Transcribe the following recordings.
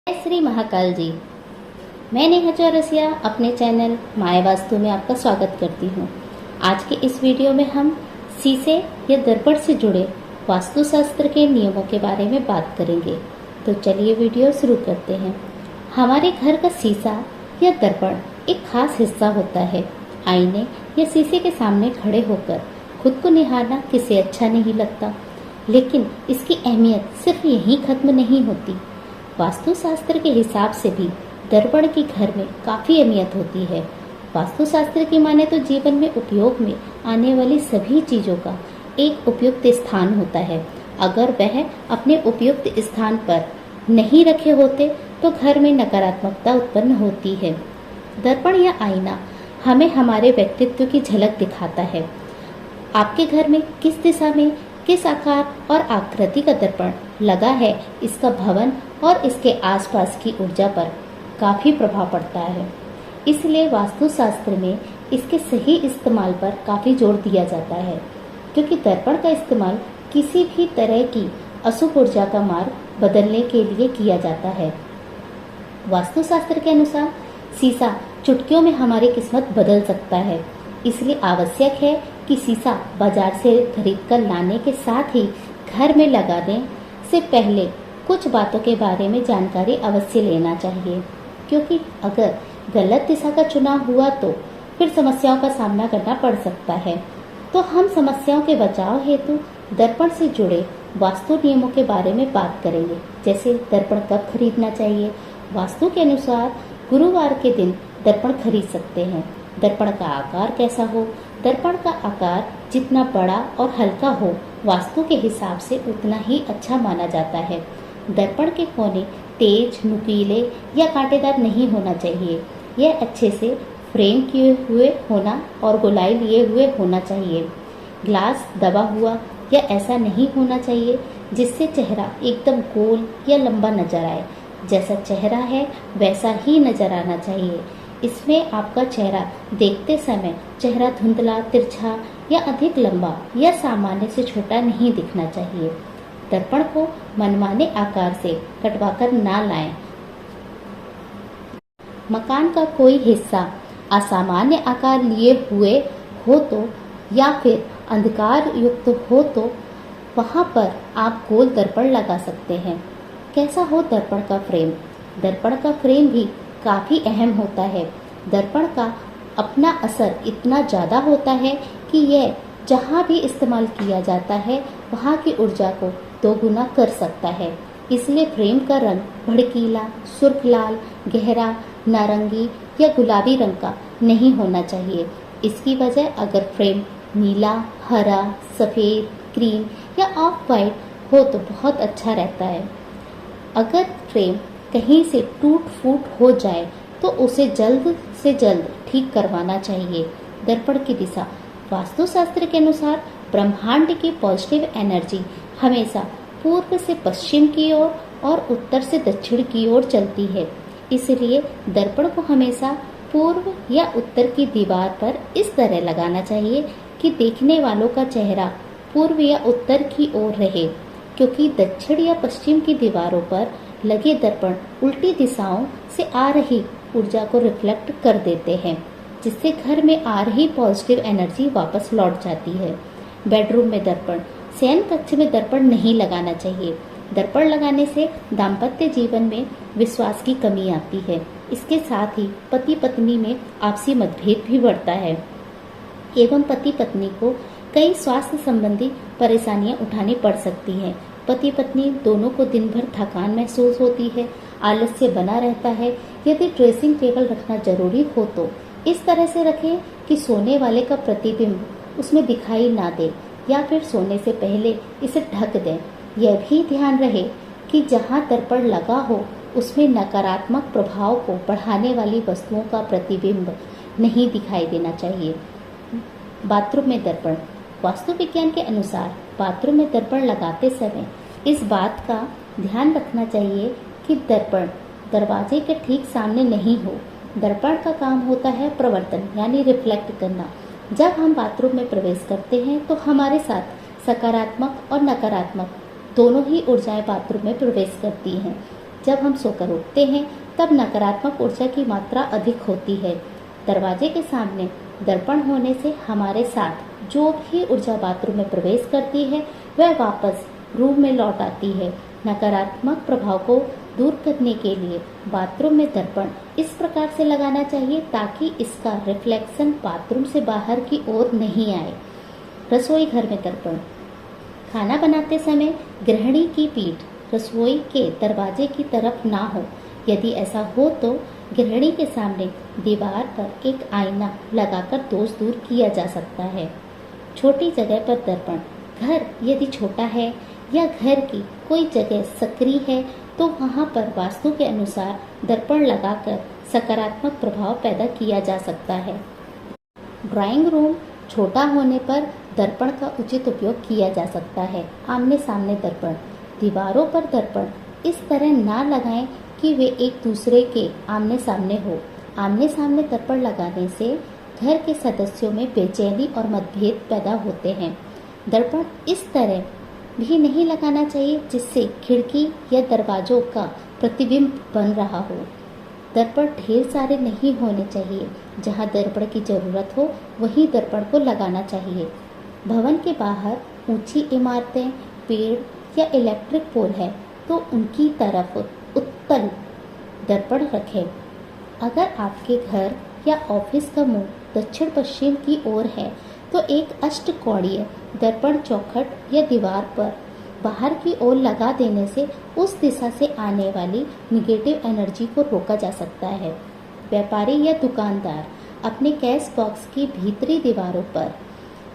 जय श्री महाकाल जी। मैं नेहा चौरसिया अपने चैनल माया वास्तु में आपका स्वागत करती हूँ। आज के इस वीडियो में हम शीशे या दर्पण से जुड़े वास्तुशास्त्र के नियमों के बारे में बात करेंगे। तो चलिए वीडियो शुरू करते हैं। हमारे घर का शीशा या दर्पण एक खास हिस्सा होता है। आईने या शीशे के सामने खड़े होकर खुद को निहारना किसे अच्छा नहीं लगता, लेकिन इसकी अहमियत सिर्फ यहीं खत्म नहीं होती। वास्तुशास्त्र के हिसाब से भी दर्पण की घर में काफ़ी अहमियत होती है। वास्तुशास्त्र की माने तो जीवन में उपयोग में आने वाली सभी चीज़ों का एक उपयुक्त स्थान होता है। अगर वह अपने उपयुक्त स्थान पर नहीं रखे होते तो घर में नकारात्मकता उत्पन्न होती है। दर्पण या आईना हमें हमारे व्यक्तित्व की झलक दिखाता है। आपके घर में किस दिशा में किस आकार और आकृति का दर्पण लगा है, इसका भवन और इसके आसपास की ऊर्जा पर काफ़ी प्रभाव पड़ता है। इसलिए वास्तुशास्त्र में इसके सही इस्तेमाल पर काफ़ी जोर दिया जाता है, क्योंकि दर्पण का इस्तेमाल किसी भी तरह की अशुभ ऊर्जा का मार्ग बदलने के लिए किया जाता है। वास्तुशास्त्र के अनुसार शीशा चुटकियों में हमारी किस्मत बदल सकता है। इसलिए आवश्यक है कि शीशा बाजार से खरीदकर लाने के साथ ही घर में लगाने से पहले कुछ बातों के बारे में जानकारी अवश्य लेना चाहिए, क्योंकि अगर गलत दिशा का चुनाव हुआ तो फिर समस्याओं का सामना करना पड़ सकता है। तो हम समस्याओं के बचाव हेतु दर्पण से जुड़े वास्तु नियमों के बारे में बात करेंगे। जैसे दर्पण कब खरीदना चाहिए। वास्तु के अनुसार गुरुवार के दिन दर्पण खरीद सकते हैं। दर्पण का आकार कैसा हो। दर्पण का आकार जितना बड़ा और हल्का हो, वास्तु के हिसाब से उतना ही अच्छा माना जाता है। दर्पण के कोने तेज, नुकीले या कांटेदार नहीं होना चाहिए। यह अच्छे से फ्रेम किए हुए होना और गोलाई लिए हुए होना चाहिए। ग्लास दबा हुआ या ऐसा नहीं होना चाहिए जिससे चेहरा एकदम गोल या लंबा नजर आए। जैसा चेहरा है वैसा ही नजर आना चाहिए। इसमें आपका चेहरा देखते समय चेहरा धुंधला, तिरछा या अधिक लंबा या सामान्य से छोटा नहीं दिखना चाहिए। दर्पण को मनमाने आकार से कटवाकर ना लाएं। मकान का कोई हिस्सा असामान्य आकार लिए हुए हो तो या फिर अंधकार युक्त हो तो वहां पर आप गोल दर्पण लगा सकते हैं। कैसा हो दर्पण का फ्रेम। दर्पण का फ्रेम भी काफ़ी अहम होता है। दर्पण का अपना असर इतना ज़्यादा होता है कि यह जहाँ भी इस्तेमाल किया जाता है वहाँ की ऊर्जा को दोगुना कर सकता है। इसलिए फ्रेम का रंग भड़कीला, सुर्ख लाल, गहरा नारंगी या गुलाबी रंग का नहीं होना चाहिए। इसकी वजह अगर फ्रेम नीला, हरा, सफ़ेद, क्रीम या ऑफ वाइट हो तो बहुत अच्छा रहता है। अगर फ्रेम कहीं से टूट फूट हो जाए तो उसे जल्द से जल्द ठीक करवाना चाहिए। दर्पण की दिशा। वास्तुशास्त्र के अनुसार ब्रह्मांड की पॉजिटिव एनर्जी हमेशा पूर्व से पश्चिम की ओर और उत्तर से दक्षिण की ओर चलती है। इसलिए दर्पण को हमेशा पूर्व या उत्तर की दीवार पर इस तरह लगाना चाहिए कि देखने वालों का चेहरा पूर्व या उत्तर की ओर रहे, क्योंकि दक्षिण या पश्चिम की दीवारों पर लगे दर्पण उल्टी दिशाओं से आ रही ऊर्जा को रिफ्लेक्ट कर देते हैं, जिससे घर में आ रही पॉजिटिव एनर्जी वापस लौट जाती है। बेडरूम में दर्पण। शयन कक्ष में दर्पण नहीं लगाना चाहिए। दर्पण लगाने से दाम्पत्य जीवन में विश्वास की कमी आती है। इसके साथ ही पति पत्नी में आपसी मतभेद भी बढ़ता है एवं पति पत्नी को कई स्वास्थ्य संबंधी परेशानियां उठानी पड़ सकती हैं। पति पत्नी दोनों को दिन भर थकान महसूस होती है, आलस्य बना रहता है। यदि ड्रेसिंग टेबल रखना जरूरी हो तो इस तरह से रखें कि सोने वाले का प्रतिबिंब उसमें दिखाई ना दे, या फिर सोने से पहले इसे ढक दें। यह भी ध्यान रहे कि जहां दर्पण लगा हो उसमें नकारात्मक प्रभाव को बढ़ाने वाली वस्तुओं का प्रतिबिंब नहीं दिखाई देना चाहिए। बाथरूम में दर्पण। वास्तु विज्ञान के अनुसार बाथरूम में दर्पण लगाते समय इस बात का ध्यान रखना चाहिए कि दर्पण दरवाजे के ठीक सामने नहीं हो। दर्पण का काम होता है प्रवर्तन यानी रिफ्लेक्ट करना। जब हम बाथरूम में प्रवेश करते हैं तो हमारे साथ सकारात्मक और नकारात्मक दोनों ही ऊर्जाएं बाथरूम में प्रवेश करती हैं। जब हम सोकर उठते हैं तब नकारात्मक ऊर्जा की मात्रा अधिक होती है। दरवाजे के सामने दर्पण होने से हमारे साथ जो भी ऊर्जा बाथरूम में प्रवेश करती है वह वापस रूम में लौट आती है। नकारात्मक प्रभाव को दूर करने के लिए बाथरूम में दर्पण इस प्रकार से लगाना चाहिए ताकि इसका रिफ्लेक्शन बाथरूम से बाहर की ओर नहीं आए। रसोई घर में दर्पण। खाना बनाते समय गृहिणी की पीठ रसोई के दरवाजे की तरफ ना हो। यदि ऐसा हो तो गृहिणी के सामने दीवार पर एक आईना लगाकर दोष दूर किया जा सकता है। छोटी जगह पर दर्पण। घर यदि छोटा है या घर की कोई जगह सक्रिय है तो वहाँ पर वास्तु के अनुसार दर्पण लगाकर सकारात्मक प्रभाव पैदा किया जा सकता है। ड्राइंग रूम छोटा होने पर दर्पण का उचित उपयोग किया जा सकता है। आमने सामने दर्पण। दीवारों पर दर्पण इस तरह ना लगाएं कि वे एक दूसरे के आमने सामने हो। आमने सामने दर्पण लगाने से घर के सदस्यों में बेचैनी और मतभेद पैदा होते हैं। दर्पण इस तरह भी नहीं लगाना चाहिए जिससे खिड़की या दरवाजों का प्रतिबिंब बन रहा हो। दर्पण ढेर सारे नहीं होने चाहिए। जहाँ दर्पण की जरूरत हो वहीं दर्पण को लगाना चाहिए। भवन के बाहर ऊंची इमारतें, पेड़ या इलेक्ट्रिक पोल है तो उनकी तरफ उत्तल दर्पण रखें। अगर आपके घर या ऑफिस का मुंह दक्षिण पश्चिम की ओर है तो एक अष्टकोणीय दर्पण चौखट या दीवार पर बाहर की ओर लगा देने से उस दिशा से आने वाली निगेटिव एनर्जी को रोका जा सकता है। व्यापारी या दुकानदार अपने कैश बॉक्स की भीतरी दीवारों पर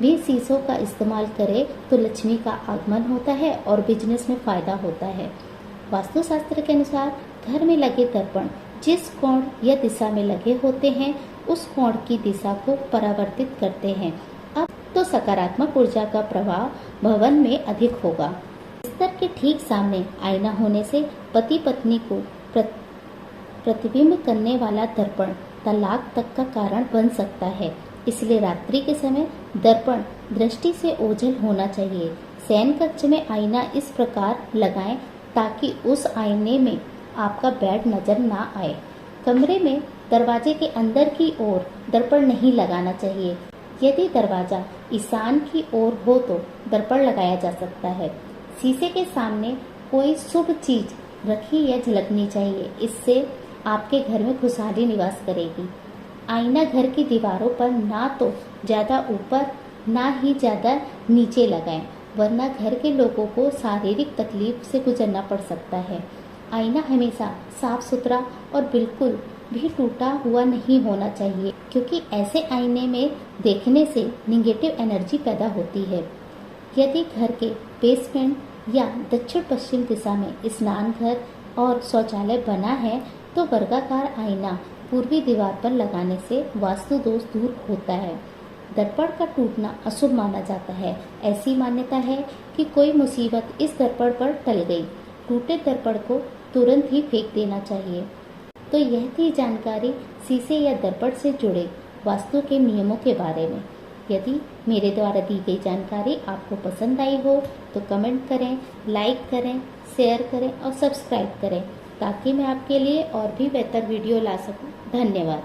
भी शीशों का इस्तेमाल करें तो लक्ष्मी का आगमन होता है और बिजनेस में फायदा होता है। वास्तुशास्त्र के अनुसार घर में लगे दर्पण जिस कोण या दिशा में लगे होते हैं उस कोण की दिशा को परावर्तित करते हैं। अब तो सकारात्मक ऊर्जा का प्रभाव भवन में अधिक होगा। बिस्तर के ठीक सामने आईना होने से पति पत्नी को प्रतिबिंब करने वाला दर्पण तलाक तक का कारण बन सकता है। इसलिए रात्रि के समय दर्पण दृष्टि से ओझल होना चाहिए। शयन कक्ष में आईना इस प्रकार लगाएं ताकि उस आईने में आपका बेड नजर ना आए। कमरे में दरवाजे के अंदर की ओर दर्पण नहीं लगाना चाहिए। यदि दरवाजा ईशान की ओर हो तो दर्पण लगाया जा सकता है। शीशे के सामने कोई शुभ चीज रखी या झलकनी चाहिए। इससे आपके घर में खुशहाली निवास करेगी। आईना घर की दीवारों पर ना तो ज्यादा ऊपर ना ही ज्यादा नीचे लगाएं, वरना घर के लोगों को शारीरिक तकलीफ से गुजरना पड़ सकता है। आईना हमेशा साफ सुथरा और बिल्कुल भी टूटा हुआ नहीं होना चाहिए, क्योंकि ऐसे आईने में देखने से निगेटिव एनर्जी पैदा होती है। यदि घर के बेसमेंट या दक्षिण पश्चिम दिशा में स्नान घर और शौचालय बना है तो वर्गाकार आईना पूर्वी दीवार पर लगाने से वास्तु दोष दूर होता है। दर्पण का टूटना अशुभ माना जाता है। ऐसी मान्यता है कि कोई मुसीबत इस दर्पण पर टल गई। टूटे दर्पण को तुरंत ही फेंक देना चाहिए। तो यह थी जानकारी शीशे या दर्पण से जुड़े वास्तु के नियमों के बारे में। यदि मेरे द्वारा दी गई जानकारी आपको पसंद आई हो तो कमेंट करें, लाइक करें, शेयर करें और सब्सक्राइब करें ताकि मैं आपके लिए और भी बेहतर वीडियो ला सकूं। धन्यवाद।